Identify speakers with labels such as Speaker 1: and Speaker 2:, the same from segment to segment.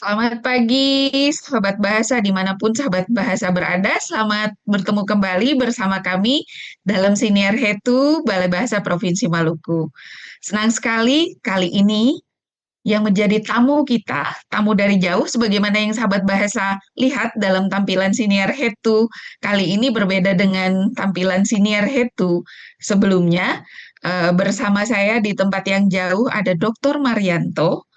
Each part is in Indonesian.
Speaker 1: Selamat pagi, sahabat bahasa dimanapun sahabat bahasa berada. Selamat bertemu kembali bersama kami dalam Siniar Hetu Balai Bahasa Provinsi Maluku. Senang sekali kali ini yang menjadi tamu kita, tamu dari jauh, sebagaimana yang sahabat bahasa lihat dalam tampilan Siniar Hetu. Kali ini berbeda dengan tampilan Siniar Hetu sebelumnya. Bersama saya di tempat yang jauh ada Dr. Marianto.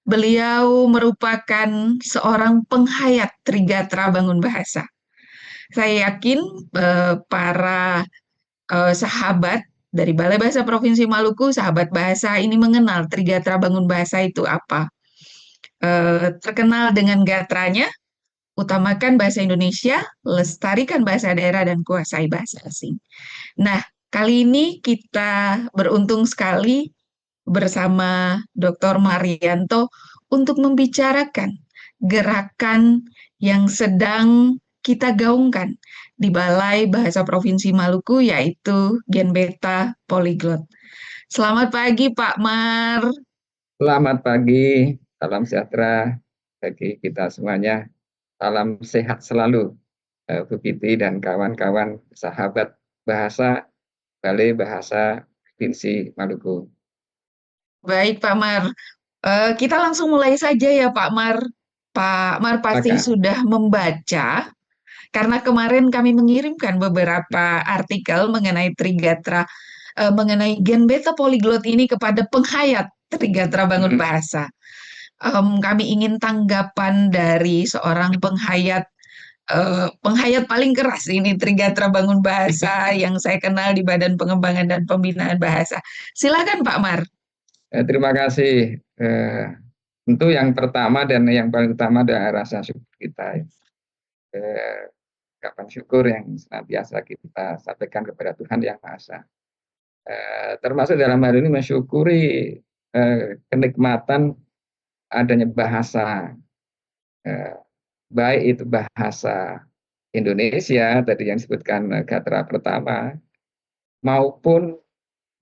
Speaker 1: Beliau merupakan seorang penghayat Trigatra Bangun Bahasa. Saya yakin para sahabat dari Balai Bahasa Provinsi Maluku, sahabat bahasa ini mengenal Trigatra Bangun Bahasa itu apa. Terkenal dengan gatranya, utamakan bahasa Indonesia, lestarikan bahasa daerah, dan kuasai bahasa asing. Nah, kali ini kita beruntung sekali bersama Dr. Marianto untuk membicarakan gerakan yang sedang kita gaungkan di Balai Bahasa Provinsi Maluku, yaitu Gen Beta Polyglot. Selamat pagi Pak Mar.
Speaker 2: Selamat pagi, salam sejahtera bagi kita semuanya. Salam sehat selalu, Bu Kiti dan kawan-kawan sahabat bahasa Balai Bahasa Provinsi Maluku.
Speaker 1: Baik Pak Mar. Kita langsung mulai saja ya Pak Mar. Pak Mar pasti
Speaker 2: Maka,
Speaker 1: sudah membaca karena kemarin kami mengirimkan beberapa artikel mengenai Trigatra, mengenai gen beta polyglot ini kepada penghayat Trigatra Bangun
Speaker 2: mm,
Speaker 1: Bahasa. Kami ingin tanggapan dari seorang penghayat, penghayat paling keras ini Trigatra Bangun Bahasa yang saya kenal di Badan Pengembangan dan Pembinaan Bahasa. Silakan Pak Mar.
Speaker 2: terima kasih. Tentu yang pertama dan yang paling utama adalah rasa syukur kita. Eh, Ucapan syukur yang senantiasa kita sampaikan kepada Tuhan Yang Maha Esa. Termasuk dalam hal ini mensyukuri kenikmatan adanya bahasa, eh, baik itu bahasa Indonesia tadi yang disebutkan Gatra pertama maupun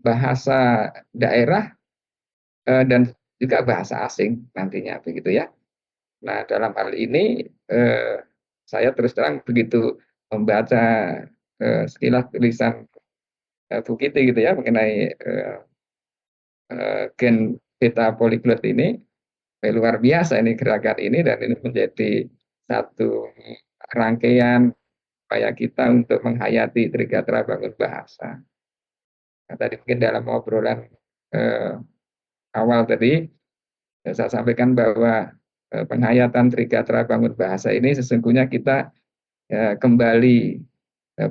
Speaker 2: bahasa daerah dan juga bahasa asing nantinya begitu ya. Nah, dalam hal ini saya terus terang begitu membaca sekilas tulisan Bu Kiti gitu ya mengenai gen beta polyglot ini. Luar biasa ini gerakan ini dan ini menjadi satu rangkaian upaya kita untuk menghayati Trigatra Bangun Bahasa. Nah, tadi mungkin dalam obrolan eh, awal tadi saya sampaikan bahwa penghayatan Trigatra Bangun Bahasa ini sesungguhnya kita kembali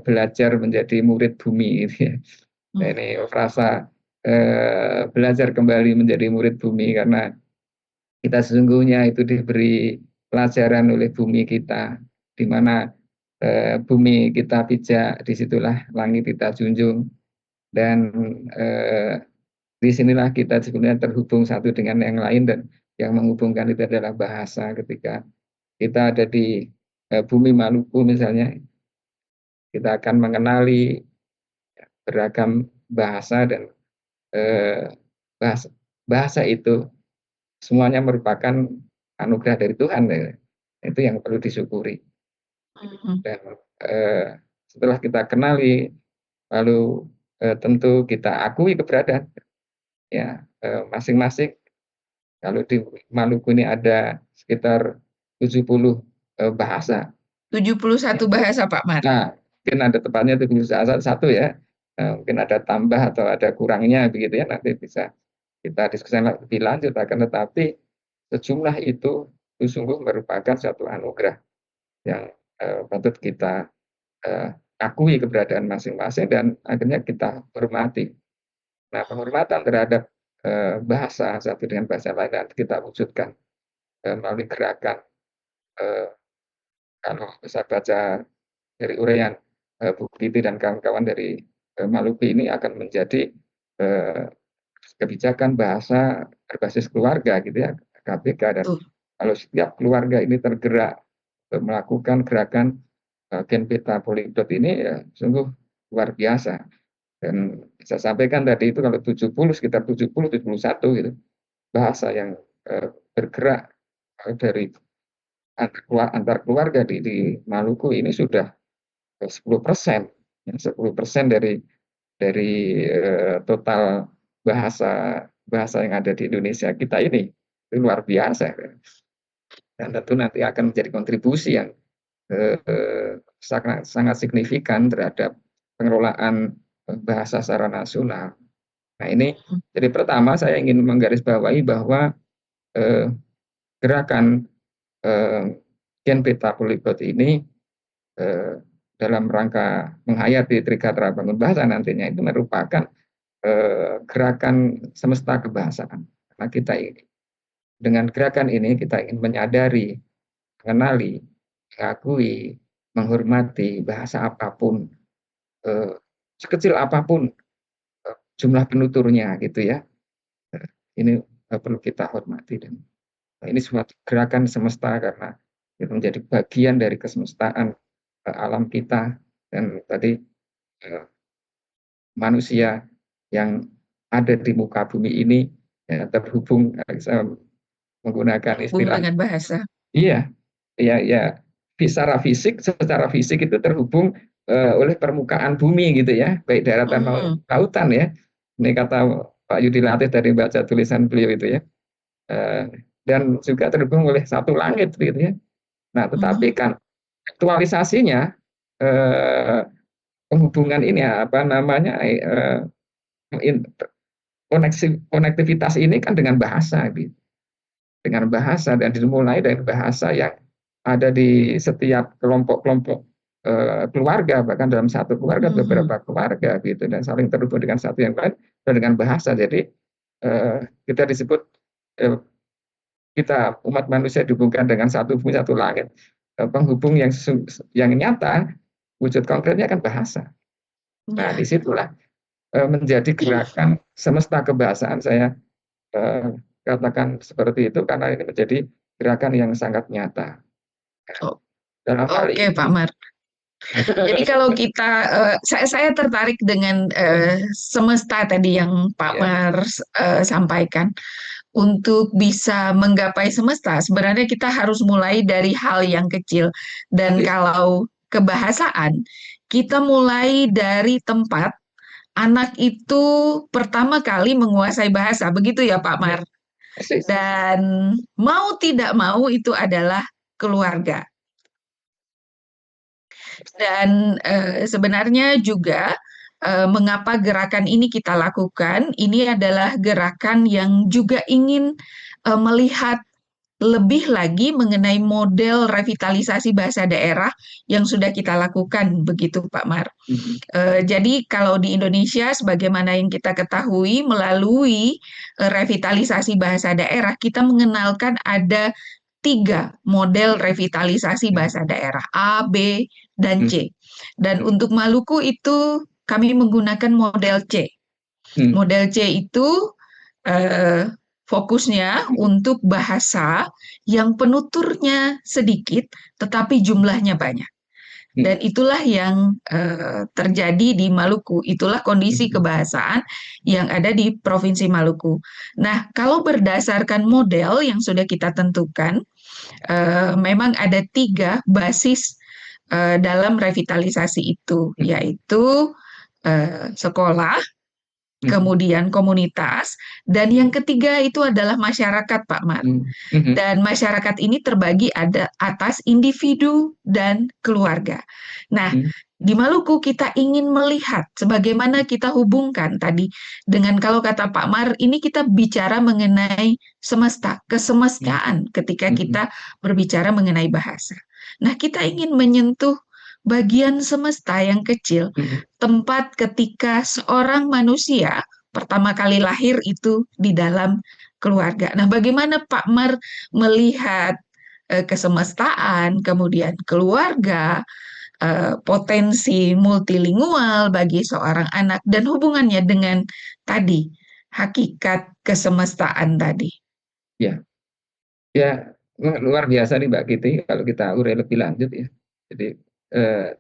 Speaker 2: belajar menjadi murid bumi. Gitu ya. Nah, ini frasa belajar kembali menjadi murid bumi karena kita sesungguhnya itu diberi pelajaran oleh bumi kita, di mana bumi kita pijak, disitulah langit kita junjung, dan disinilah kita sebenarnya terhubung satu dengan yang lain, dan yang menghubungkan itu adalah bahasa. Ketika kita ada di bumi Maluku misalnya, kita akan mengenali beragam bahasa dan eh, bahasa, bahasa itu semuanya merupakan anugerah dari Tuhan. Ya. Itu yang perlu disyukuri.
Speaker 1: Mhm.
Speaker 2: Dan setelah kita kenali, lalu tentu kita akui keberadaan ya masing-masing. Kalau di Maluku ini ada sekitar 70 bahasa.
Speaker 1: 71
Speaker 2: Ya.
Speaker 1: bahasa Pak Mar.
Speaker 2: Nah, mungkin ada tepatnya 70 bahasa satu ya. Mungkin ada tambah atau ada kurangnya begitu ya. Nanti bisa kita diskusikan lebih lanjut. Akan tetapi sejumlah itu sungguh merupakan satu anugerah yang patut kita akui keberadaan masing-masing dan akhirnya kita hormati. Nah, penghormatan terhadap bahasa satu dengan bahasa lain dan kita wujudkan melalui gerakan. eh, Kalau bisa baca dari uraian Bu Titi dan kawan-kawan dari Maluku ini akan menjadi eh, kebijakan bahasa berbasis keluarga gitu ya, KBK, dan
Speaker 1: Tuh.
Speaker 2: kalau setiap keluarga ini tergerak melakukan gerakan Gen Beta Polyglot ini ya sungguh luar biasa. Dan saya sampaikan tadi itu kalau 70 sekitar 70 71 gitu bahasa yang bergerak dari antar keluarga di Maluku ini sudah 10%, ya, 10% dari total bahasa bahasa yang ada di Indonesia kita ini. Itu luar biasa, dan tentu nanti akan menjadi kontribusi yang sangat sangat signifikan terhadap pengelolaan bahasa secara nasional. Nah, ini jadi pertama saya ingin menggarisbawahi bahwa eh, gerakan Gen Beta Polyglot ini eh, dalam rangka menghayati Trikatra Bangun Bahasa nantinya itu merupakan gerakan semesta kebahasaan. Karena kita dengan gerakan ini kita ingin menyadari, mengenali, mengakui, menghormati bahasa apapun, eh, sekecil apapun jumlah penuturnya gitu ya. Ini perlu kita hormati, dan ini suatu gerakan semesta karena itu menjadi bagian dari kesemestaan alam kita, dan tadi manusia yang ada di muka bumi ini ya, terhubung, saya menggunakan
Speaker 1: Terhubung
Speaker 2: istilah,
Speaker 1: dengan bahasa.
Speaker 2: iya, iya, ya, secara fisik itu terhubung oleh permukaan bumi gitu ya, baik daratan maupun
Speaker 1: Mhm,
Speaker 2: lautan ya. Ini kata Pak Yudi Latif dari baca tulisan beliau itu ya. Eh, dan juga terhubung oleh satu langit gitu ya. Nah, tetapi
Speaker 1: mhm,
Speaker 2: kan aktualisasinya eh, penghubungan ini apa namanya konektivitas ini kan dengan bahasa gitu. Dengan bahasa, dan dimulai dari bahasa yang ada di setiap kelompok-kelompok keluarga, bahkan dalam satu keluarga
Speaker 1: mhm.
Speaker 2: beberapa keluarga gitu, dan saling terhubung dengan satu yang lain dan dengan bahasa. Jadi kita disebut eh, kita umat manusia dihubungkan dengan satu bumi satu langit. Penghubung yang nyata wujud konkretnya kan bahasa. Nah,
Speaker 1: Ya.
Speaker 2: disitulah menjadi gerakan semesta kebahasaan, saya eh, katakan seperti itu karena ini menjadi gerakan yang sangat nyata.
Speaker 1: Oh,
Speaker 2: Dalam hal
Speaker 1: oke, Pak
Speaker 2: ini,
Speaker 1: Mar. Jadi kalau kita, saya tertarik dengan semesta tadi yang Pak
Speaker 2: ya,
Speaker 1: Mar sampaikan. Untuk bisa menggapai semesta, sebenarnya kita harus mulai dari hal yang kecil. Dan
Speaker 2: iya,
Speaker 1: kalau kebahasaan, kita mulai dari tempat anak itu pertama kali menguasai bahasa, begitu ya Pak
Speaker 2: iya,
Speaker 1: Mar?
Speaker 2: persis.
Speaker 1: Dan mau tidak mau itu adalah keluarga. Dan sebenarnya juga mengapa gerakan ini kita lakukan, ini adalah gerakan yang juga ingin melihat lebih lagi mengenai model revitalisasi bahasa daerah yang sudah kita lakukan, begitu Pak Mar.
Speaker 2: Mhm,
Speaker 1: Jadi kalau di Indonesia, sebagaimana yang kita ketahui, melalui revitalisasi bahasa daerah, kita mengenalkan ada tiga model revitalisasi
Speaker 2: mhm,
Speaker 1: bahasa daerah, A, B, dan
Speaker 2: mhm,
Speaker 1: C. Dan
Speaker 2: mhm,
Speaker 1: untuk Maluku itu kami menggunakan model C.
Speaker 2: mhm,
Speaker 1: Model C itu eh, fokusnya
Speaker 2: mhm,
Speaker 1: untuk bahasa yang penuturnya sedikit, tetapi jumlahnya banyak. Dan
Speaker 2: mhm,
Speaker 1: itulah yang terjadi di Maluku. Itulah kondisi
Speaker 2: mhm,
Speaker 1: kebahasaan yang ada di Provinsi Maluku. Nah, kalau berdasarkan model yang sudah kita tentukan, memang ada tiga basis dalam revitalisasi itu,
Speaker 2: mhm,
Speaker 1: yaitu sekolah,
Speaker 2: mhm,
Speaker 1: kemudian komunitas, dan yang ketiga itu adalah masyarakat, Pak Mar.
Speaker 2: mhm, mhm,
Speaker 1: Dan masyarakat ini terbagi ada atas individu dan keluarga. Nah,
Speaker 2: mhm,
Speaker 1: di Maluku kita ingin melihat sebagaimana kita hubungkan tadi dengan kalau kata Pak Mar, ini kita bicara mengenai semesta, kesemestaan ketika
Speaker 2: mhm,
Speaker 1: kita berbicara mengenai bahasa. Nah, kita ingin menyentuh bagian semesta yang kecil,
Speaker 2: mhm,
Speaker 1: tempat ketika seorang manusia pertama kali lahir itu di dalam keluarga. Nah, bagaimana Pak Mar melihat kesemestaan, kemudian keluarga, potensi multilingual bagi seorang anak, dan hubungannya dengan tadi hakikat kesemestaan tadi.
Speaker 2: ya, ya, luar biasa nih Mbak Kiti kalau kita urai lebih lanjut ya. Jadi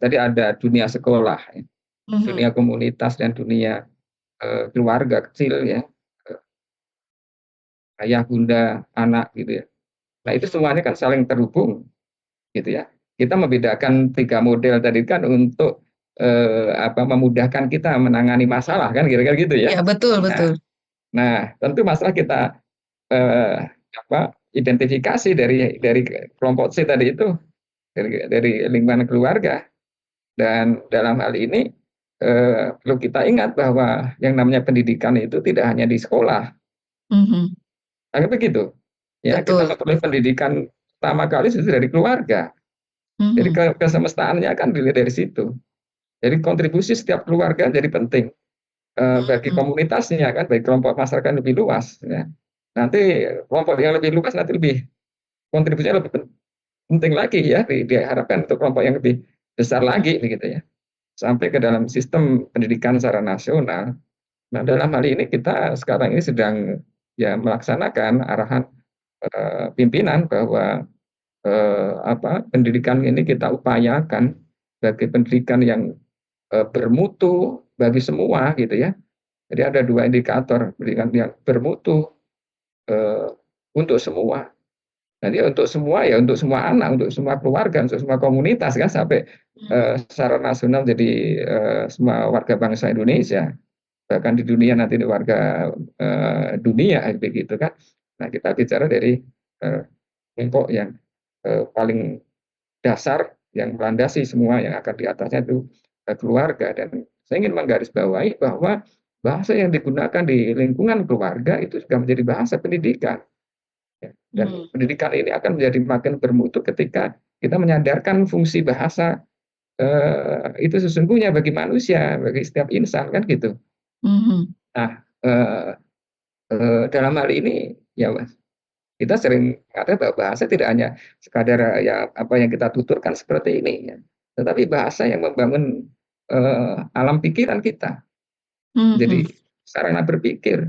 Speaker 2: tadi ada dunia sekolah, ya, dunia
Speaker 1: Mhm,
Speaker 2: komunitas, dan dunia keluarga kecil ya, ayah bunda anak gitu ya. Nah, itu semuanya kan saling terhubung, gitu ya. Kita membedakan 3 model tadi kan untuk memudahkan kita menangani masalah kan kira-kira gitu ya.
Speaker 1: Ya, betul,
Speaker 2: Nah,
Speaker 1: betul.
Speaker 2: tentu masalah kita eh, identifikasi dari kelompok C tadi itu dari lingkungan keluarga. Dan dalam hal ini perlu kita ingat bahwa yang namanya pendidikan itu tidak hanya di sekolah.
Speaker 1: Mhm,
Speaker 2: Nah, begitu. Ya, kita
Speaker 1: betul.
Speaker 2: memperoleh pendidikan pertama kali itu dari keluarga. Jadi
Speaker 1: Mhm,
Speaker 2: kesemestaannya kan dilihat dari situ. Jadi kontribusi setiap keluarga jadi penting bagi
Speaker 1: mhm,
Speaker 2: komunitasnya kan, bagi kelompok masyarakat yang lebih luas. Ya. Nanti kelompok yang lebih luas nanti lebih kontribusinya lebih penting lagi ya, diharapkan untuk kelompok yang lebih besar lagi begitu ya. Sampai ke dalam sistem pendidikan secara nasional. Nah, dalam hal ini kita sekarang ini sedang ya melaksanakan arahan pimpinan bahwa pendidikan ini kita upayakan sebagai pendidikan yang bermutu bagi semua gitu ya. Jadi ada 2 indikator pendidikan yang bermutu eh, untuk semua. Nanti untuk semua ya untuk semua anak, untuk semua keluarga, untuk semua komunitas kan sampai secara nasional jadi semua warga bangsa Indonesia, bahkan di dunia nanti warga dunia begitu kan. Nah, kita bicara dari kelompok yang paling dasar yang melandasi semua yang akan di atasnya itu keluarga. Dan saya ingin menggarisbawahi bahwa bahasa yang digunakan di lingkungan keluarga itu juga menjadi bahasa pendidikan. Ya. Dan
Speaker 1: mhm,
Speaker 2: pendidikan ini akan menjadi makin bermutu ketika kita menyadarkan fungsi bahasa itu sesungguhnya bagi manusia, bagi setiap insan kan gitu.
Speaker 1: mhm,
Speaker 2: Nah, eh, dalam hal ini ya Mas, kita sering mengatakan bahwa bahasa tidak hanya sekadar ya apa yang kita tuturkan seperti ini, ya, tetapi bahasa yang membangun alam pikiran kita.
Speaker 1: mhm,
Speaker 2: Jadi sarana berpikir,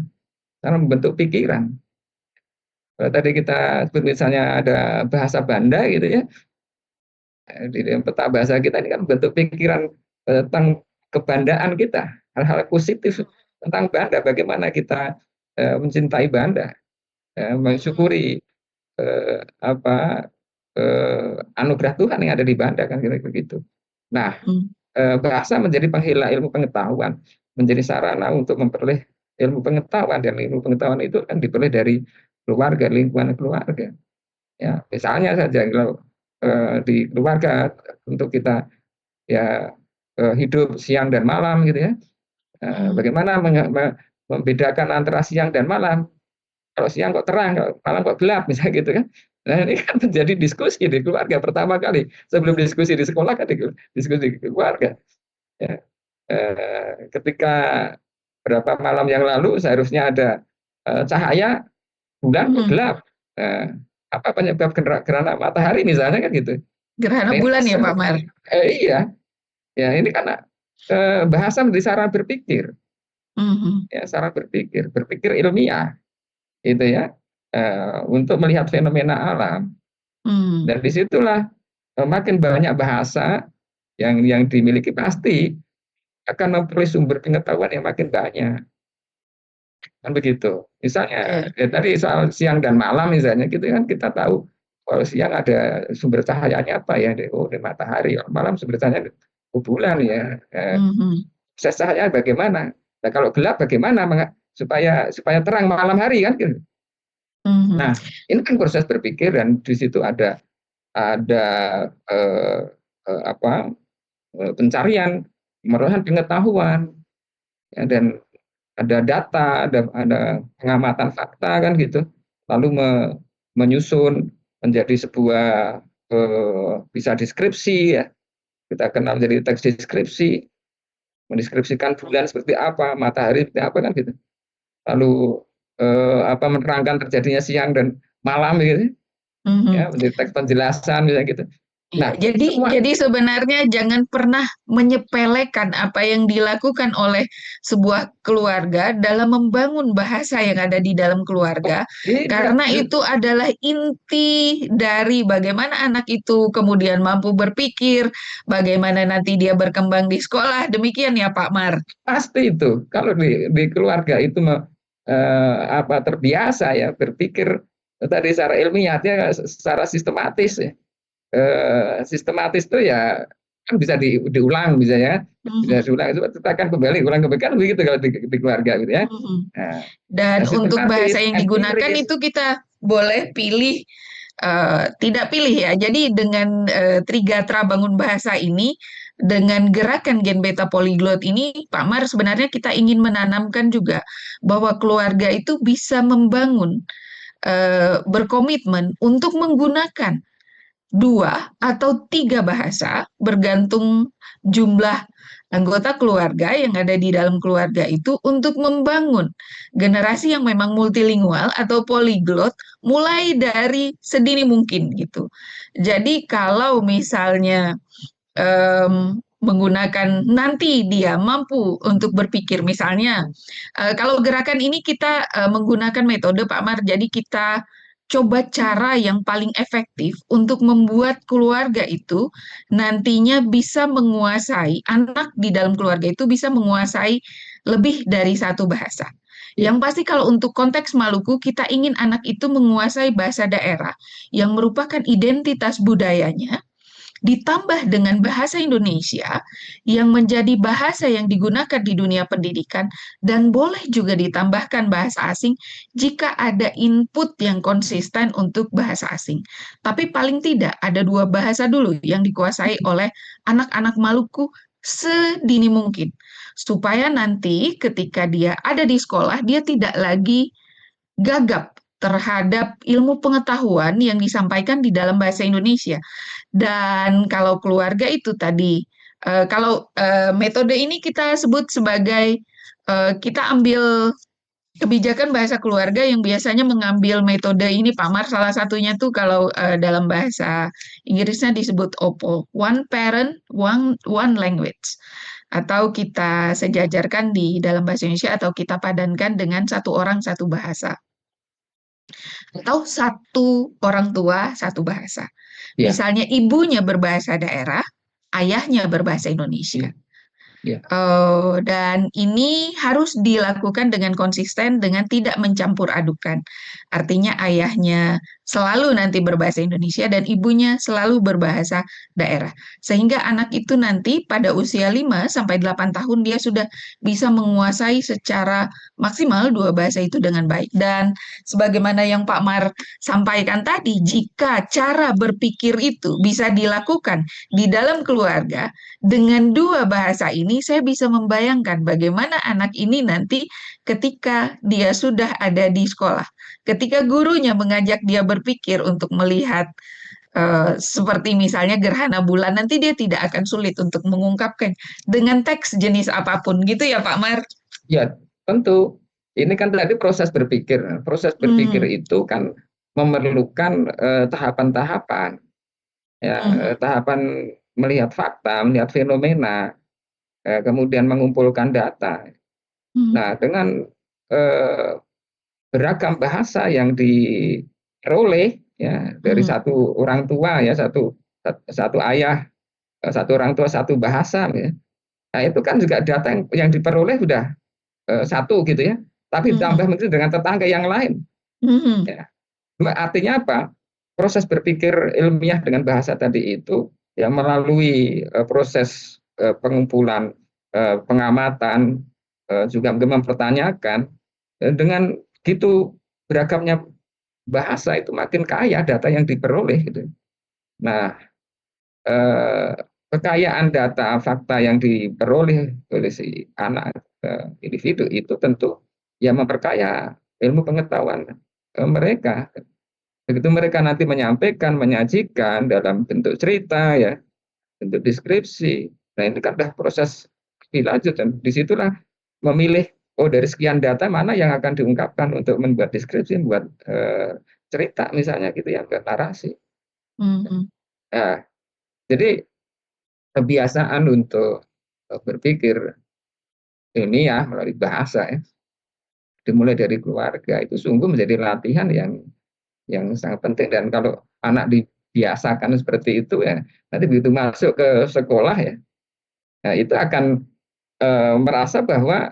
Speaker 2: sarana membentuk pikiran. Kalau tadi kita sebut misalnya ada bahasa Banda gitu ya, di dalam peta bahasa kita ini kan bentuk pikiran tentang kebandaan kita, hal-hal positif tentang Banda, bagaimana kita mencintai Banda, mensyukuri apa anugerah Tuhan yang ada di Banda kan kira-kira begitu. Nah,
Speaker 1: mhm,
Speaker 2: bahasa menjadi penghela ilmu pengetahuan, menjadi sarana untuk memperoleh ilmu pengetahuan, dan ilmu pengetahuan itu kan diperoleh dari keluarga, lingkungan keluarga. Ya, misalnya saja kalau di keluarga untuk kita ya hidup siang dan malam gitu ya.
Speaker 1: mhm,
Speaker 2: Bagaimana membedakan antara siang dan malam? Kalau siang kok terang, kalau malam kok gelap, misalnya gitu kan. Nah, ini kan terjadi diskusi di keluarga pertama kali. Sebelum diskusi di sekolah kan diskusi di keluarga. Ya. Ketika berapa malam yang lalu seharusnya ada cahaya, bulan kok
Speaker 1: mhm.
Speaker 2: gelap. Eh, apa penyebab gerhana matahari misalnya kan gitu.
Speaker 1: Gerhana
Speaker 2: Nah, ini
Speaker 1: bulan ya Pak Mar?
Speaker 2: iya, ya ini karena bahasa menjadi sarana berpikir,
Speaker 1: Mhm,
Speaker 2: ya sarana berpikir ilmiah, gitu ya, untuk melihat fenomena alam.
Speaker 1: mhm,
Speaker 2: Dan disitulah makin banyak bahasa yang dimiliki pasti akan memperoleh sumber pengetahuan yang makin banyak, kan begitu. Misalnya
Speaker 1: oke,
Speaker 2: ya tadi soal siang dan malam misalnya gitu kan kita tahu kalau siang ada sumber cahayanya apa ya, di matahari, kalau malam sumber cahayanya bulan ya.
Speaker 1: mhm,
Speaker 2: Proses cahaya bagaimana? Nah, kalau gelap bagaimana supaya supaya terang malam hari kan gitu.
Speaker 1: mhm,
Speaker 2: Nah, ini kan proses berpikir dan di situ ada eh, pencarian, pemerolehan pengetahuan, ya, dan ada data, ada pengamatan fakta kan gitu. Lalu menyusun menjadi sebuah bisa deskripsi ya. Kita kenal jadi teks deskripsi, mendeskripsikan bulan seperti apa, matahari seperti apa kan gitu. Lalu menerangkan terjadinya siang dan malam gitu
Speaker 1: mhm.
Speaker 2: ya, menjadi teks penjelasan misalnya gitu.
Speaker 1: Iya,
Speaker 2: Nah,
Speaker 1: jadi
Speaker 2: semua
Speaker 1: jadi sebenarnya jangan pernah menyepelekan apa yang dilakukan oleh sebuah keluarga dalam membangun bahasa yang ada di dalam
Speaker 2: oh,
Speaker 1: keluarga,
Speaker 2: tidak
Speaker 1: karena itu adalah inti dari bagaimana anak itu kemudian mampu berpikir, bagaimana nanti dia berkembang di sekolah. Demikian ya, Pak Mar.
Speaker 2: pasti itu. Kalau di keluarga itu terbiasa ya berpikir tadi secara ilmiahnya secara sistematis ya. Sistematis itu ya kan bisa diulang misalnya, bisa
Speaker 1: Mhm,
Speaker 2: diulang itu kita akan kembali ulang kembali kan begitu kalau di keluarga gitu ya.
Speaker 1: mhm.
Speaker 2: Nah,
Speaker 1: Dan untuk bahasa
Speaker 2: sistematis,
Speaker 1: yang digunakan
Speaker 2: empiris.
Speaker 1: itu kita boleh pilih, tidak pilih ya. Jadi dengan Trigatra Bangun Bahasa ini, dengan gerakan Gen Beta Polyglot ini, Pak Mar, sebenarnya kita ingin menanamkan juga bahwa keluarga itu bisa membangun, berkomitmen untuk menggunakan 2 atau 3 bahasa, bergantung jumlah anggota keluarga yang ada di dalam keluarga itu, untuk membangun generasi yang memang multilingual atau polyglot mulai dari sedini mungkin gitu. Jadi kalau misalnya menggunakan, nanti dia mampu untuk berpikir, misalnya kalau gerakan ini kita menggunakan metode Pak Mar, jadi kita coba cara yang paling efektif untuk membuat keluarga itu nantinya bisa menguasai, anak di dalam keluarga itu bisa menguasai lebih dari 1 bahasa.
Speaker 2: Ya,
Speaker 1: Yang pasti kalau untuk konteks Maluku, kita ingin anak itu menguasai bahasa daerah yang merupakan identitas budayanya, ditambah dengan bahasa Indonesia yang menjadi bahasa yang digunakan di dunia pendidikan, dan boleh juga ditambahkan bahasa asing jika ada input yang konsisten untuk bahasa asing. Tapi paling tidak ada 2 bahasa dulu yang dikuasai oleh anak-anak Maluku sedini mungkin, supaya nanti ketika dia ada di sekolah, dia tidak lagi gagap terhadap ilmu pengetahuan yang disampaikan di dalam bahasa Indonesia. Dan kalau keluarga itu tadi, kalau metode ini kita sebut sebagai, kita ambil kebijakan bahasa keluarga yang biasanya mengambil metode ini, Pak Mar, salah satunya tuh kalau dalam bahasa Inggrisnya disebut OPO, One Parent, One Language. Atau kita sejajarkan di dalam bahasa Indonesia, atau kita padankan dengan 1 orang 1 bahasa. Atau 1 orang tua 1 bahasa.
Speaker 2: ya,
Speaker 1: Misalnya ibunya berbahasa daerah, ayahnya berbahasa
Speaker 2: ya,
Speaker 1: Indonesia.
Speaker 2: ya.
Speaker 1: Dan ini harus dilakukan dengan konsisten, dengan tidak mencampur adukan. Artinya ayahnya selalu nanti berbahasa Indonesia dan ibunya selalu berbahasa daerah. Sehingga anak itu nanti pada usia 5 sampai 8 tahun dia sudah bisa menguasai secara maksimal 2 bahasa itu dengan baik. Dan sebagaimana yang Pak Mar sampaikan tadi, jika cara berpikir itu bisa dilakukan di dalam keluarga, dengan 2 bahasa ini, saya bisa membayangkan bagaimana anak ini nanti ketika dia sudah ada di sekolah, ketika gurunya mengajak dia berpikir untuk melihat seperti misalnya gerhana bulan, nanti dia tidak akan sulit untuk mengungkapkan dengan teks jenis apapun, gitu ya Pak Mar?
Speaker 2: Ya, tentu. Ini kan tadi proses berpikir. Proses berpikir
Speaker 1: Hmm,
Speaker 2: itu kan memerlukan tahapan-tahapan. Ya,
Speaker 1: hmm,
Speaker 2: tahapan melihat fakta, melihat fenomena, kemudian mengumpulkan data.
Speaker 1: hmm,
Speaker 2: Nah, dengan eh, beragam bahasa yang diperoleh ya dari
Speaker 1: hmm,
Speaker 2: 1 orang tua ya, satu ayah, 1 orang tua 1 bahasa ya. Nah, itu kan juga data yang diperoleh sudah satu gitu ya, tapi ditambah
Speaker 1: hmm,
Speaker 2: mungkin dengan tetangga yang lain.
Speaker 1: hmm,
Speaker 2: Ya. Artinya apa? Proses berpikir ilmiah dengan bahasa tadi itu ya melalui proses pengumpulan, pengamatan, juga mempertanyakan, dengan gitu beragamnya bahasa itu makin kaya data yang diperoleh gitu. Nah, eh, kekayaan data fakta yang diperoleh oleh si anak individu itu tentu ya memperkaya ilmu pengetahuan mereka. Begitu mereka nanti menyampaikan, menyajikan dalam bentuk cerita ya, bentuk deskripsi. Nah, ini kan sudah proses lebih lanjut dan disitulah memilih oh dari sekian data mana yang akan diungkapkan untuk membuat deskripsi, membuat cerita misalnya gitu ya, membuat narasi.
Speaker 1: hmm, hmm,
Speaker 2: Nah, jadi kebiasaan untuk berpikir ini ya melalui bahasa ya, dimulai dari keluarga itu sungguh menjadi latihan yang sangat penting dan kalau anak dibiasakan seperti itu ya nanti begitu masuk ke sekolah ya, nah itu akan merasa bahwa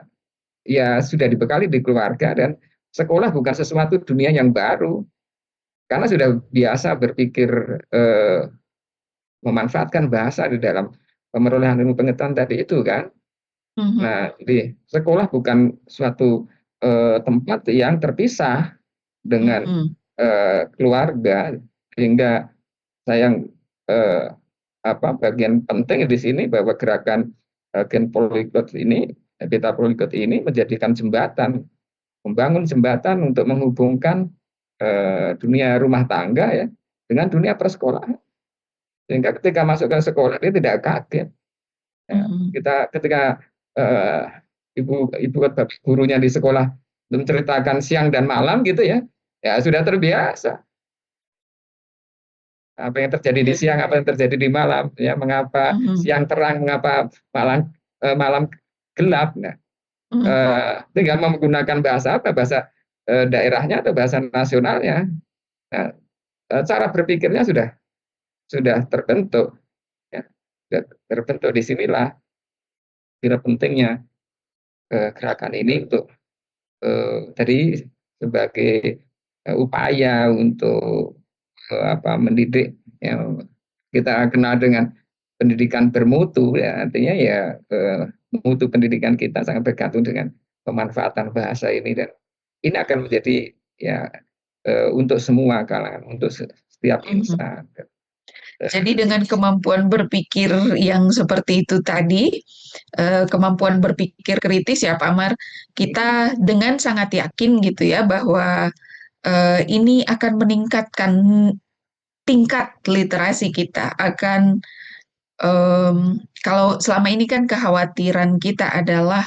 Speaker 2: ya sudah dibekali di keluarga dan sekolah bukan sesuatu dunia yang baru karena sudah biasa berpikir memanfaatkan bahasa di dalam pemerolehan ilmu pengetahuan tadi itu kan.
Speaker 1: Mhm.
Speaker 2: Nah, di sekolah bukan suatu tempat yang terpisah dengan
Speaker 1: Mhm.
Speaker 2: keluarga, sehingga saya eh, bagian penting di sini bahwa gerakan Gen Polyglot ini, Beta Polyglot ini menjadikan jembatan, membangun jembatan untuk menghubungkan dunia rumah tangga ya dengan dunia persekolahan. Sehingga ketika masuk ke sekolah dia tidak kaget. Ya,
Speaker 1: Mhm.
Speaker 2: kita ketika eh, ibu atau gurunya di sekolah menceritakan siang dan malam gitu ya, ya sudah terbiasa apa yang terjadi di
Speaker 1: Iya.
Speaker 2: siang, apa yang terjadi di malam, ya mengapa
Speaker 1: Mhm.
Speaker 2: siang terang, mengapa malam gelap. Nah,
Speaker 1: Mhm.
Speaker 2: tinggal menggunakan bahasa apa, bahasa daerahnya atau bahasa nasionalnya. Nah, cara berpikirnya sudah terbentuk, ya, sudah terbentuk. Disinilah kira pentingnya gerakan ini untuk tadi sebagai upaya untuk mendidik yang kita kenal dengan pendidikan bermutu ya, artinya ya mutu pendidikan kita sangat bergantung dengan pemanfaatan bahasa ini, dan ini akan menjadi ya untuk semua kalangan, untuk setiap
Speaker 1: Mhm.
Speaker 2: insan.
Speaker 1: Jadi dengan kemampuan berpikir yang seperti itu tadi, kemampuan berpikir kritis ya Pak Amar, kita dengan sangat yakin gitu ya bahwa ini akan meningkatkan tingkat literasi kita, akan kalau selama ini kan kekhawatiran kita adalah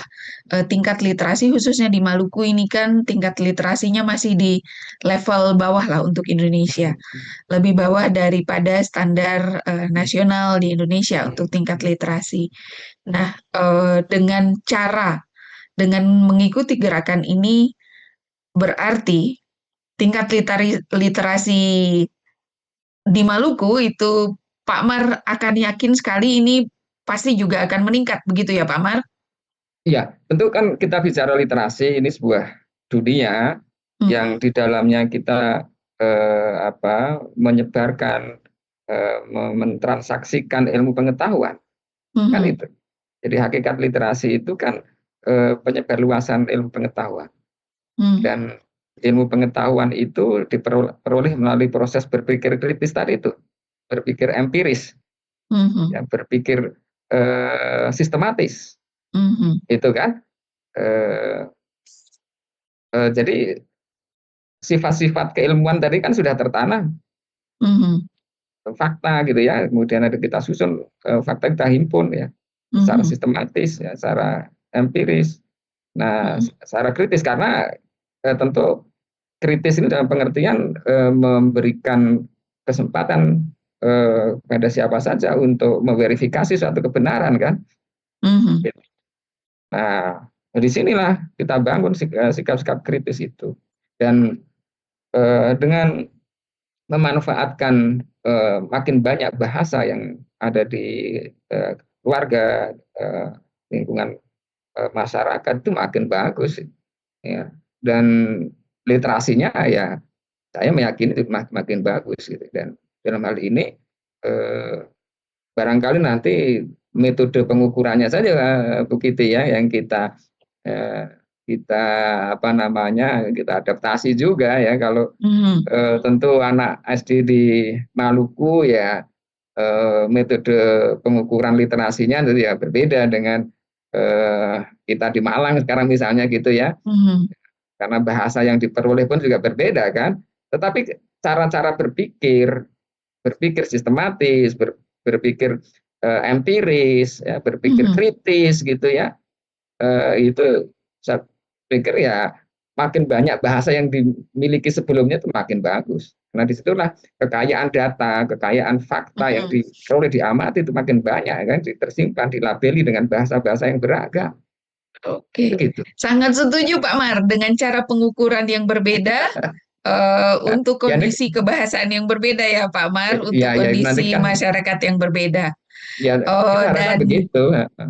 Speaker 1: tingkat literasi khususnya di Maluku ini kan tingkat literasinya masih di level bawah lah untuk Indonesia, lebih bawah daripada standar nasional di Indonesia untuk tingkat literasi. Nah, dengan mengikuti gerakan ini berarti tingkat literasi di Maluku itu Pak Mar akan yakin sekali ini pasti juga akan meningkat begitu ya Pak Mar?
Speaker 2: Ya, tentu kan kita bicara literasi ini sebuah dunia yang
Speaker 1: Mhm.
Speaker 2: di dalamnya kita menyebarkan, mentransaksikan ilmu pengetahuan, kan
Speaker 1: Mhm.
Speaker 2: itu. Jadi hakikat literasi itu kan penyebarluasan ilmu pengetahuan,
Speaker 1: Mhm.
Speaker 2: dan ilmu pengetahuan itu diperoleh melalui proses berpikir kritis tadi itu, berpikir empiris,
Speaker 1: Mhm.
Speaker 2: ya, berpikir sistematis,
Speaker 1: Mhm.
Speaker 2: itu kan. Eh, jadi sifat-sifat keilmuan tadi kan sudah tertanam,
Speaker 1: Mhm.
Speaker 2: fakta gitu ya, kemudian ada kita susun fakta, kita himpun ya secara
Speaker 1: Mhm.
Speaker 2: sistematis ya, secara empiris. Nah,
Speaker 1: Mhm.
Speaker 2: secara kritis karena tentu kritis ini dalam pengertian memberikan kesempatan kepada siapa saja untuk memverifikasi suatu kebenaran kan.
Speaker 1: Mhm.
Speaker 2: Nah, di sinilah kita bangun sikap-sikap kritis itu, dan dengan memanfaatkan makin banyak bahasa yang ada di keluarga, lingkungan masyarakat itu makin bagus ya, dan literasinya ya saya meyakini itu makin bagus gitu, dan dalam hal ini eh, barangkali nanti metode pengukurannya saja begitu ya yang eh, kita kita adaptasi juga ya. Kalau
Speaker 1: Mhm.
Speaker 2: tentu anak SD di Maluku ya metode pengukuran literasinya itu ya berbeda dengan kita di Malang sekarang misalnya gitu ya,
Speaker 1: Mhm.
Speaker 2: karena bahasa yang diperoleh pun juga berbeda kan. Tetapi cara-cara berpikir sistematis, berpikir empiris, ya, berpikir
Speaker 1: Mhm.
Speaker 2: kritis gitu ya, itu saya pikir ya makin banyak bahasa yang dimiliki sebelumnya itu makin bagus. Nah disitulah kekayaan data, kekayaan fakta yang
Speaker 1: Mhm.
Speaker 2: diperoleh, diamati itu makin banyak kan, tersimpan, dilabeli dengan bahasa-bahasa yang beragam.
Speaker 1: Oke,
Speaker 2: Begitu.
Speaker 1: sangat setuju Pak Mar dengan cara pengukuran yang berbeda
Speaker 2: Nah,
Speaker 1: untuk
Speaker 2: ya ini
Speaker 1: kondisi kebahasaan yang berbeda ya Pak Mar,
Speaker 2: ya
Speaker 1: untuk
Speaker 2: ya nanti
Speaker 1: kondisi
Speaker 2: kan
Speaker 1: masyarakat yang berbeda.
Speaker 2: ya kita harapkan
Speaker 1: Dan
Speaker 2: begitu.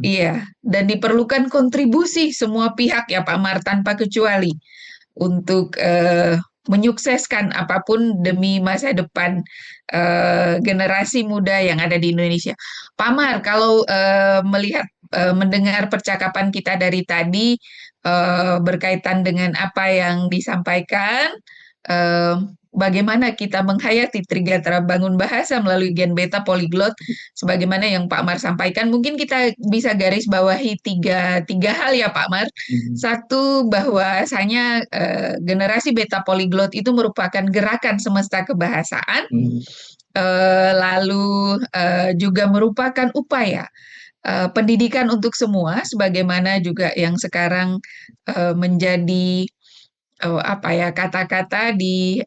Speaker 1: iya, dan diperlukan kontribusi semua pihak ya Pak Mar tanpa kecuali untuk menyukseskan apapun demi masa depan generasi muda yang ada di Indonesia. Pak Mar, kalau melihat mendengar percakapan kita dari tadi berkaitan dengan apa yang disampaikan, eh, bagaimana kita menghayati Trigatra Bangun Bahasa melalui Gen Beta Polyglot, sebagaimana yang Pak Mar sampaikan, mungkin kita bisa garis bawahi tiga hal ya Pak Mar.
Speaker 2: Hmm.
Speaker 1: Satu, bahwasanya generasi beta polyglot itu merupakan gerakan semesta kebahasaan,
Speaker 2: Hmm.
Speaker 1: lalu juga merupakan upaya pendidikan untuk semua, sebagaimana juga yang sekarang menjadi apa ya kata-kata di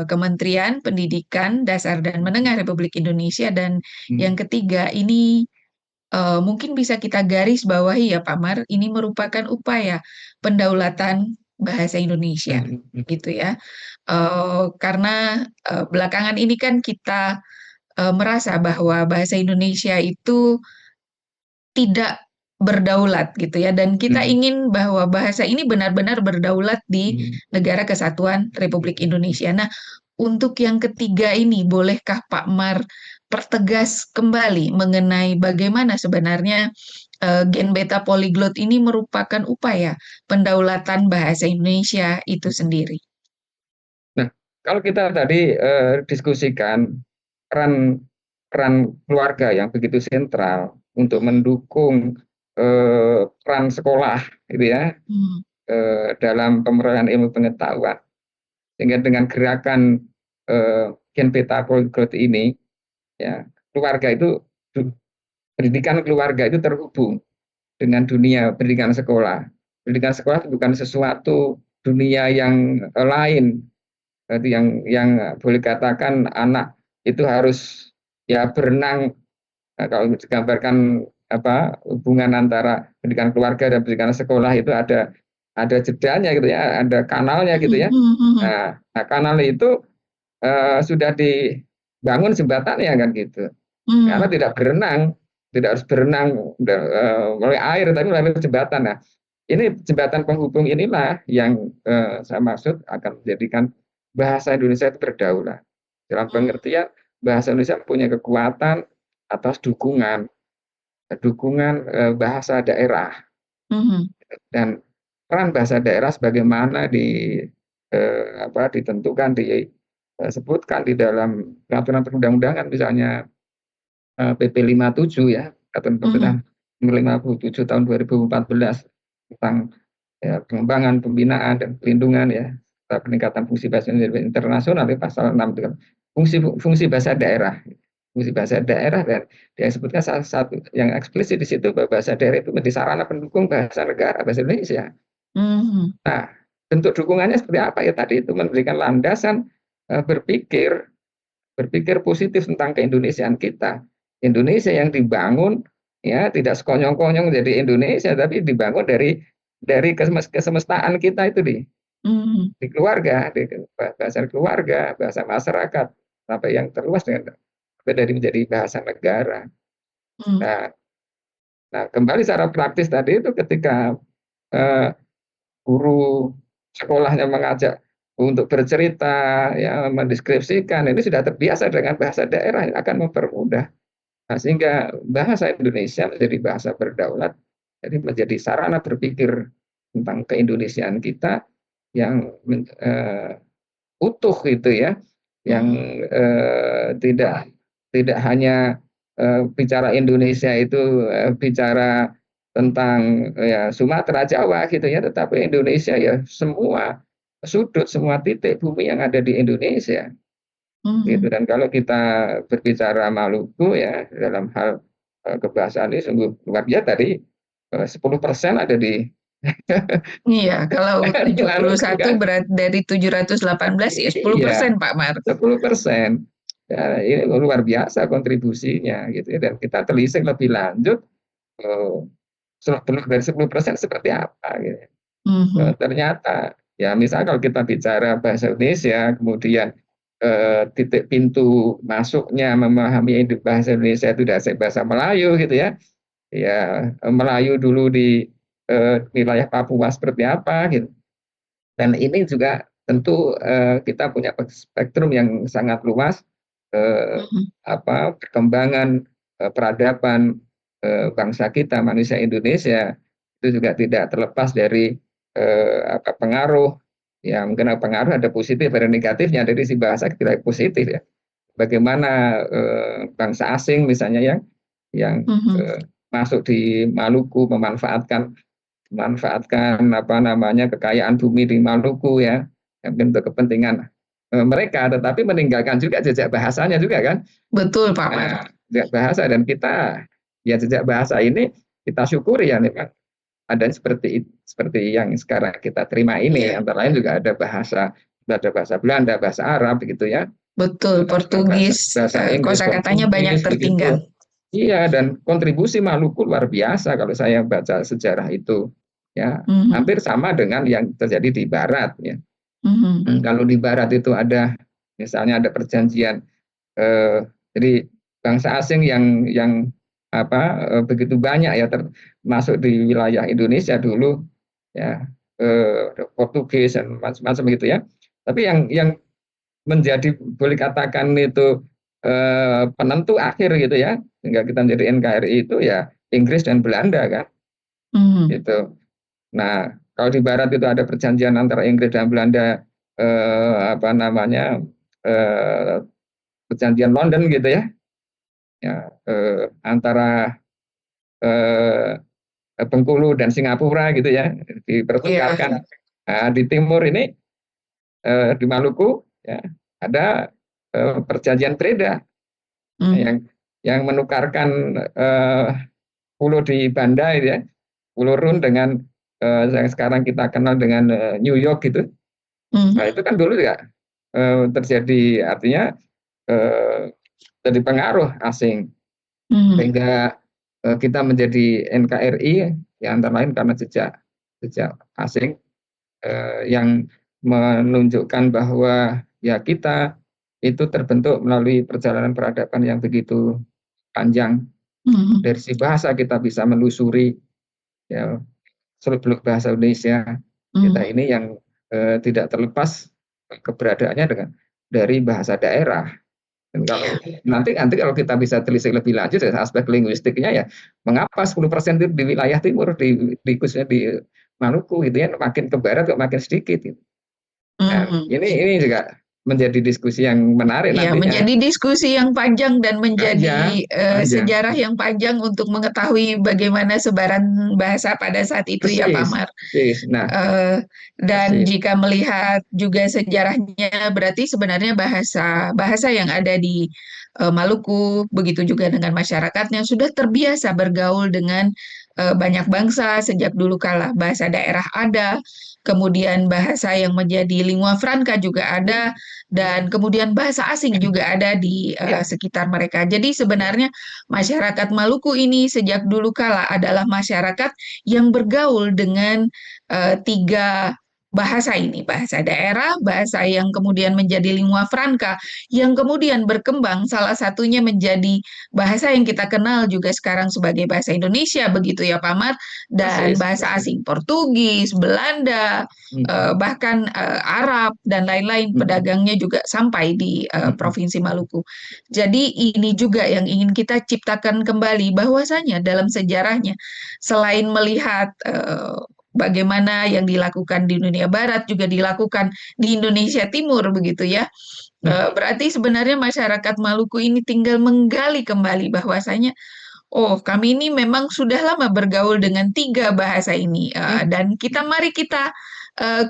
Speaker 1: Kementerian Pendidikan Dasar dan Menengah Republik Indonesia. Dan
Speaker 2: Hmm.
Speaker 1: yang ketiga ini mungkin bisa kita garis bawahi ya Pak Mar, ini merupakan upaya pendaulatan bahasa Indonesia,
Speaker 2: Hmm.
Speaker 1: gitu ya. Karena belakangan ini kan kita merasa bahwa bahasa Indonesia itu tidak berdaulat gitu ya, dan kita
Speaker 2: Hmm.
Speaker 1: ingin bahwa bahasa ini benar-benar berdaulat di
Speaker 2: Hmm.
Speaker 1: Negara Kesatuan Republik Indonesia. Nah, untuk yang ketiga ini, bolehkah Pak Mar pertegas kembali mengenai bagaimana sebenarnya Gen Beta Polyglot ini merupakan upaya pendaulatan bahasa Indonesia itu sendiri?
Speaker 2: Nah, kalau kita tadi diskusikan peran peran keluarga yang begitu sentral untuk mendukung peran sekolah, gitu ya,
Speaker 1: Hmm.
Speaker 2: dalam pemerolehan ilmu pengetahuan, sehingga dengan gerakan Gen Beta Polyglot ini, ya, keluarga itu pendidikan keluarga itu terhubung dengan dunia pendidikan sekolah. Pendidikan sekolah itu bukan sesuatu dunia yang lain. Berarti yang boleh katakan anak itu harus ya berenang. Nah, kalau digambarkan apa hubungan antara pendidikan keluarga dan pendidikan sekolah itu ada jedanya gitu ya, ada kanalnya gitu
Speaker 1: Hmm,
Speaker 2: ya.
Speaker 1: hmm, hmm,
Speaker 2: Nah, kanal itu sudah dibangun jembatannya kan gitu. Karena
Speaker 1: hmm,
Speaker 2: tidak berenang, tidak harus berenang melalui air, tapi melalui jembatan. Nah, ini jembatan penghubung inilah yang saya maksud akan menjadikan bahasa Indonesia itu berdaulat. Dalam pengertian bahasa Indonesia punya kekuatan atas dukungan bahasa daerah,
Speaker 1: hmm, hmm,
Speaker 2: dan peran bahasa daerah sebagaimana ditentukan disebutkan di dalam peraturan perundang-undangan, misalnya PP 57 ya, Peraturan
Speaker 1: hmm,
Speaker 2: Pemerintah Nomor 57 tahun 2014 tentang ya, pengembangan, pembinaan dan pelindungan ya, serta peningkatan fungsi bahasa Indonesia internasional di pasal 6 itu kan. Fungsi bahasa daerah. Fungsi bahasa daerah, dan yang disebutkan salah satu yang eksplisit di situ bahwa bahasa daerah itu menjadi sarana pendukung bahasa negara, bahasa Indonesia.
Speaker 1: hmm,
Speaker 2: Nah, bentuk dukungannya seperti apa ya, tadi itu memberikan landasan berpikir berpikir positif tentang keindonesiaan kita. Indonesia yang dibangun ya tidak sekonyong-konyong jadi Indonesia, tapi dibangun dari kesemestaan kita itu
Speaker 1: hmm,
Speaker 2: di keluarga, di bahasa keluarga, bahasa masyarakat, sampai yang terluas dari menjadi bahasa negara.
Speaker 1: hmm,
Speaker 2: Nah, nah, kembali secara praktis tadi itu ketika eh, guru sekolahnya mengajak untuk bercerita, ya, mendeskripsikan, ini sudah terbiasa dengan bahasa daerah yang akan mempermudah. Nah, sehingga bahasa Indonesia menjadi bahasa berdaulat, jadi menjadi sarana berpikir tentang keindonesiaan kita yang utuh gitu ya, yang
Speaker 1: hmm,
Speaker 2: tidak tidak hanya bicara Indonesia itu bicara tentang ya Sumatera, Jawa gitu ya, tetapi Indonesia ya semua sudut, semua titik bumi yang ada di Indonesia gitu.
Speaker 1: hmm.
Speaker 2: Dan kalau kita berbicara Maluku ya dalam hal kebahasaan ini sungguh luar biasa, tadi 10% ada di
Speaker 1: Iya, kalau
Speaker 2: di Maluku
Speaker 1: 71
Speaker 2: kan.
Speaker 1: berat dari 718 ya
Speaker 2: Iya,
Speaker 1: 10% Pak Mar.
Speaker 2: 10%. Ya, ini luar biasa kontribusinya gitu ya. Dan kita telisik lebih lanjut eh, seluk-beluk dari 10% seperti apa gitu.
Speaker 1: Hmm,
Speaker 2: Ternyata ya misalnya kalau kita bicara bahasa Indonesia, kemudian titik pintu masuknya memahami bahasa Indonesia itu dari bahasa Melayu gitu ya. Ya, Melayu dulu di wilayah Papua seperti apa gitu. Dan ini juga tentu kita punya spektrum yang sangat luas,
Speaker 1: Mhm.
Speaker 2: perkembangan peradaban bangsa kita, manusia Indonesia itu juga tidak terlepas dari pengaruh, ya mungkin pengaruh ada positif ada negatifnya dari si bahasa kita positif ya. Bagaimana bangsa asing misalnya yang
Speaker 1: Mhm.
Speaker 2: masuk di Maluku memanfaatkan kekayaan bumi di Maluku ya, mungkin untuk kepentingan mereka, tetapi meninggalkan juga jejak bahasanya juga kan.
Speaker 1: Betul, Pak Mar.
Speaker 2: Nah, jejak bahasa dan kita ya jejak bahasa ini kita syukuri ya memang ada seperti yang sekarang kita terima ini,
Speaker 1: Iya,
Speaker 2: antara lain juga ada bahasa Belanda, bahasa Arab begitu ya,
Speaker 1: betul.
Speaker 2: bahasa
Speaker 1: Portugis,
Speaker 2: bahasa Inggris,
Speaker 1: kosakatanya banyak
Speaker 2: Portugis
Speaker 1: tertinggal.
Speaker 2: begitu. Iya, dan kontribusi Maluku luar biasa kalau saya baca sejarah itu. Ya,
Speaker 1: Mhm.
Speaker 2: hampir sama dengan yang terjadi di barat ya.
Speaker 1: Mhm.
Speaker 2: Kalau di barat itu ada misalnya ada perjanjian jadi bangsa asing yang begitu banyak ya termasuk di wilayah Indonesia dulu ya, Portugis dan macam-macam gitu ya. Tapi yang menjadi boleh katakan itu penentu akhir gitu ya, sehingga kita menjadi NKRI itu ya Inggris dan Belanda kan
Speaker 1: Mhm.
Speaker 2: gitu. Nah, kalau di Barat itu ada perjanjian antara Inggris dan Belanda, apa namanya, eh, perjanjian London gitu ya antara eh, Bengkulu dan Singapura gitu ya,
Speaker 1: Iya.
Speaker 2: dipertukarkan. Nah, di timur ini di Maluku ya ada perjanjian Breda
Speaker 1: Mhm.
Speaker 2: yang menukarkan eh, pulau di Banda itu ya, Pulau Run dengan yang sekarang kita kenal dengan New York gitu. Nah,
Speaker 1: Mhm.
Speaker 2: itu kan dulu ya terjadi artinya eh, jadi pengaruh asing
Speaker 1: Mhm.
Speaker 2: sehingga kita menjadi NKRI ya antara lain karena jejak jejak asing yang menunjukkan bahwa ya kita itu terbentuk melalui perjalanan peradaban yang begitu panjang.
Speaker 1: Mhm.
Speaker 2: Dari si bahasa kita bisa menelusuri ya seluk-beluk bahasa Indonesia kita
Speaker 1: Mhm.
Speaker 2: ini yang tidak terlepas keberadaannya dari bahasa daerah. Dan nanti kalau kita bisa telisik lebih lanjut dari aspek linguistiknya ya, mengapa 10% itu di wilayah timur di khususnya di Maluku gitu ya, makin ke barat kok makin sedikit gitu. Nah,
Speaker 1: Mhm.
Speaker 2: ini juga menjadi diskusi yang menarik
Speaker 1: Ya,
Speaker 2: nantinya.
Speaker 1: menjadi diskusi yang panjang dan
Speaker 2: Panjang,
Speaker 1: menjadi
Speaker 2: panjang.
Speaker 1: sejarah yang panjang untuk mengetahui bagaimana sebaran bahasa pada saat itu ya, Pak
Speaker 2: Persis,
Speaker 1: Mar.
Speaker 2: persis. Nah,
Speaker 1: Eh, dan
Speaker 2: persis.
Speaker 1: jika melihat juga sejarahnya, berarti sebenarnya bahasa bahasa yang ada di Maluku, begitu juga dengan masyarakatnya, sudah terbiasa bergaul dengan banyak bangsa sejak dulu kala. Bahasa daerah ada, kemudian bahasa yang menjadi lingua franca juga ada, dan kemudian bahasa asing juga ada di sekitar mereka. Jadi sebenarnya masyarakat Maluku ini sejak dulu kala adalah masyarakat yang bergaul dengan tiga bahasa ini, bahasa daerah, bahasa yang kemudian menjadi lingua franca, yang kemudian berkembang salah satunya menjadi bahasa yang kita kenal juga sekarang sebagai bahasa Indonesia, begitu ya Pak Mar, dan
Speaker 2: Persis,
Speaker 1: bahasa
Speaker 2: persis.
Speaker 1: asing Portugis, Belanda,
Speaker 2: Mm,
Speaker 1: bahkan Arab dan lain-lain
Speaker 2: mm,
Speaker 1: pedagangnya juga sampai di
Speaker 2: mm,
Speaker 1: Provinsi Maluku. Jadi ini juga yang ingin kita ciptakan kembali bahwasanya dalam sejarahnya selain melihat bagaimana yang dilakukan di dunia barat juga dilakukan di Indonesia Timur begitu ya.
Speaker 2: mm,
Speaker 1: Berarti sebenarnya masyarakat Maluku ini tinggal menggali kembali bahwasanya oh, kami ini memang sudah lama bergaul dengan tiga bahasa ini,
Speaker 2: mm,
Speaker 1: dan mari kita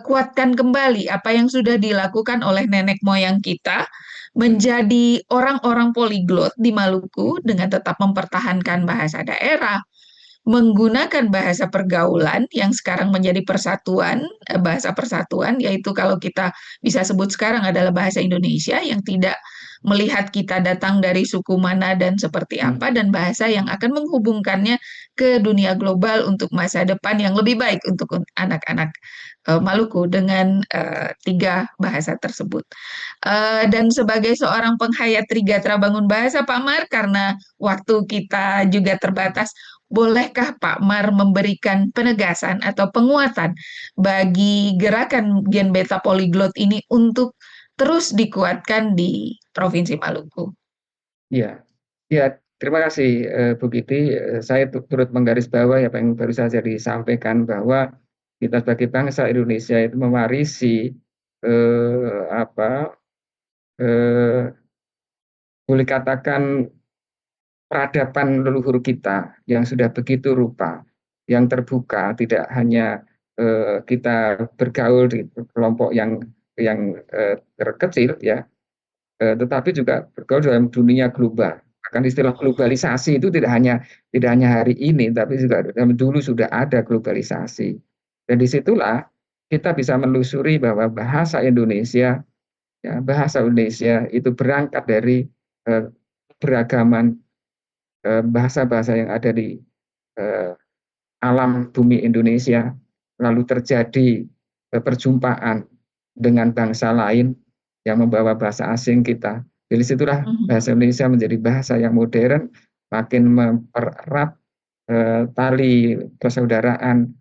Speaker 1: kuatkan kembali apa yang sudah dilakukan oleh nenek moyang kita,
Speaker 2: mm,
Speaker 1: menjadi orang-orang poliglot di Maluku
Speaker 2: mm,
Speaker 1: dengan tetap mempertahankan bahasa daerah, menggunakan bahasa pergaulan yang sekarang menjadi persatuan, bahasa persatuan, yaitu kalau kita bisa sebut sekarang adalah bahasa Indonesia yang tidak melihat kita datang dari suku mana dan seperti
Speaker 2: mm.
Speaker 1: apa, dan bahasa yang akan menghubungkannya ke dunia global untuk masa depan yang lebih baik untuk anak-anak Maluku dengan tiga bahasa tersebut. Dan sebagai seorang penghayat Trigatra Bangun Bahasa, Pak Mar, karena waktu kita juga terbatas, bolehkah Pak Mar memberikan penegasan atau penguatan bagi gerakan Gen Beta Polyglot ini untuk terus dikuatkan di Provinsi Maluku?
Speaker 2: Iya, ya, terima kasih Bu Kiti. Saya turut menggarisbawahi apa yang baru saja disampaikan bahwa kita sebagai bangsa Indonesia itu mewarisi apa eh, boleh katakan peradaban leluhur kita yang sudah begitu rupa, yang terbuka, tidak hanya kita bergaul di kelompok yang terkecil ya, tetapi juga bergaul dalam dunia global. Bahkan istilah globalisasi itu tidak hanya hari ini, tapi juga dulu sudah ada globalisasi. Dan disitulah kita bisa menelusuri bahwa bahasa Indonesia itu berangkat dari beragaman bahasa-bahasa yang ada di eh, alam bumi Indonesia, lalu terjadi perjumpaan dengan bangsa lain yang membawa bahasa asing kita. Dari situlah
Speaker 1: Mhm.
Speaker 2: bahasa Indonesia menjadi bahasa yang modern, makin mempererat tali persaudaraan,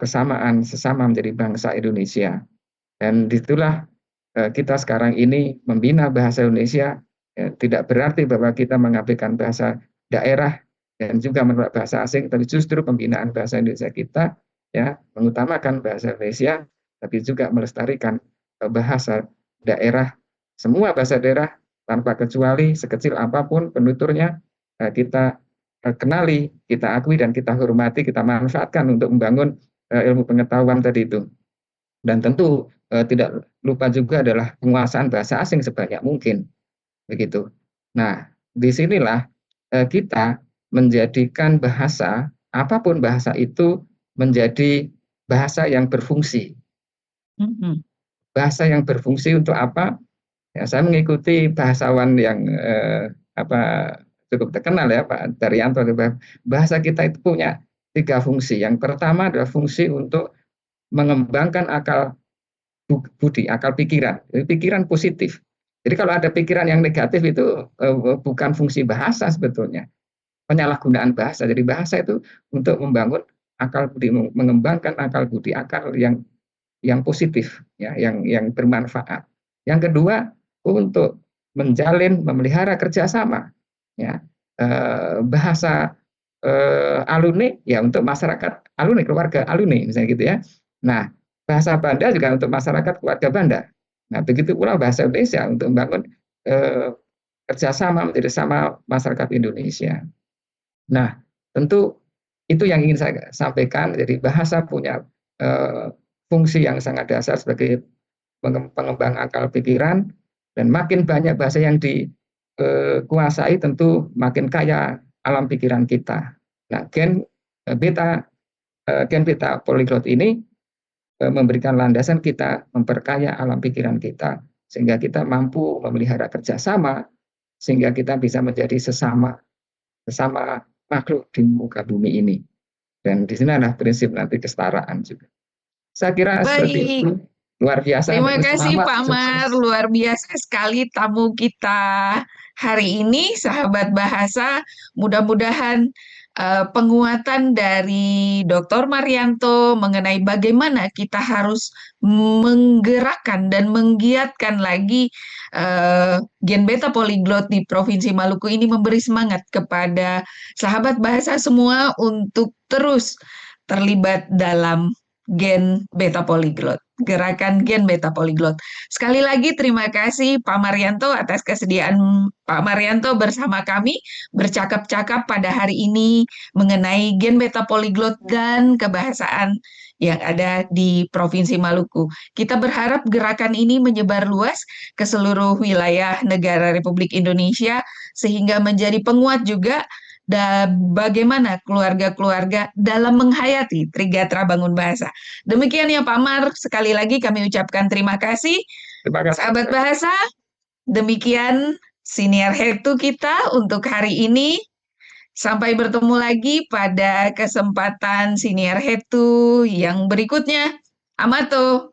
Speaker 2: kesamaan sesama menjadi bangsa Indonesia. Dan disitulah kita sekarang ini membina bahasa Indonesia, tidak berarti bahwa kita mengabaikan bahasa daerah dan juga menolak bahasa asing, tapi justru pembinaan bahasa Indonesia kita ya mengutamakan bahasa Indonesia, tapi juga melestarikan bahasa daerah, semua bahasa daerah tanpa kecuali sekecil apapun penuturnya kita kenali, kita akui dan kita hormati, kita manfaatkan untuk membangun ilmu pengetahuan tadi itu. Dan tentu tidak lupa juga adalah penguasaan bahasa asing sebanyak mungkin begitu. Nah, disinilah kita menjadikan bahasa, apapun bahasa itu menjadi bahasa yang berfungsi.
Speaker 1: Mhm.
Speaker 2: Bahasa yang berfungsi untuk apa? Ya, saya mengikuti bahasawan yang apa cukup terkenal ya Pak Daryanto. Bahasa kita itu punya 3 fungsi. Yang pertama adalah fungsi untuk mengembangkan akal budi, akal pikiran, pikiran positif. Jadi kalau ada pikiran yang negatif itu bukan fungsi bahasa sebetulnya, penyalahgunaan bahasa. Jadi bahasa itu untuk membangun akal budi, mengembangkan akal budi, akal yang positif, ya, yang bermanfaat. Yang kedua untuk menjalin, memelihara kerjasama, ya, bahasa alumni ya untuk masyarakat alumni, keluarga alumni misalnya gitu ya. Nah, bahasa Banda juga untuk masyarakat keluarga Banda. Nah, begitu pula bahasa Indonesia untuk membangun eh, kerjasama menjadi sama masyarakat Indonesia. Nah, tentu itu yang ingin saya sampaikan. Jadi bahasa punya eh, fungsi yang sangat dasar sebagai pengembang akal pikiran, dan makin banyak bahasa yang dikuasai tentu makin kaya alam pikiran kita. Nah, beta gen beta polyglot ini memberikan landasan kita memperkaya alam pikiran kita sehingga kita mampu memelihara kerjasama sehingga kita bisa menjadi sesama makhluk di muka bumi ini. Dan di sini adalah prinsip nanti kesetaraan juga. Saya kira seperti
Speaker 1: Baik,
Speaker 2: itu. Luar biasa.
Speaker 1: terima kasih
Speaker 2: Selamat
Speaker 1: Pak Mar,
Speaker 2: sukses.
Speaker 1: luar biasa sekali tamu kita hari ini, sahabat bahasa. Mudah-mudahan penguatan dari Dr. Marianto mengenai bagaimana kita harus menggerakkan dan menggiatkan lagi Gen Beta Polyglot di Provinsi Maluku ini memberi semangat kepada sahabat bahasa semua untuk terus terlibat dalam Gen Beta Polyglot, gerakan Gen Beta Polyglot. Sekali lagi terima kasih Pak Marianto atas kesediaan Pak Marianto bersama kami bercakap-cakap pada hari ini mengenai Gen Beta Polyglot dan kebahasaan yang ada di Provinsi Maluku. Kita berharap gerakan ini menyebar luas ke seluruh wilayah negara Republik Indonesia sehingga menjadi penguat juga dan bagaimana keluarga-keluarga dalam menghayati Trigatra Bangun Bahasa. Demikian ya Pak Mar, sekali lagi kami ucapkan terima kasih.
Speaker 2: Terima kasih.
Speaker 1: Sahabat bahasa, demikian siniar hetu kita untuk hari ini. Sampai bertemu lagi pada kesempatan siniar hetu yang berikutnya. Amato.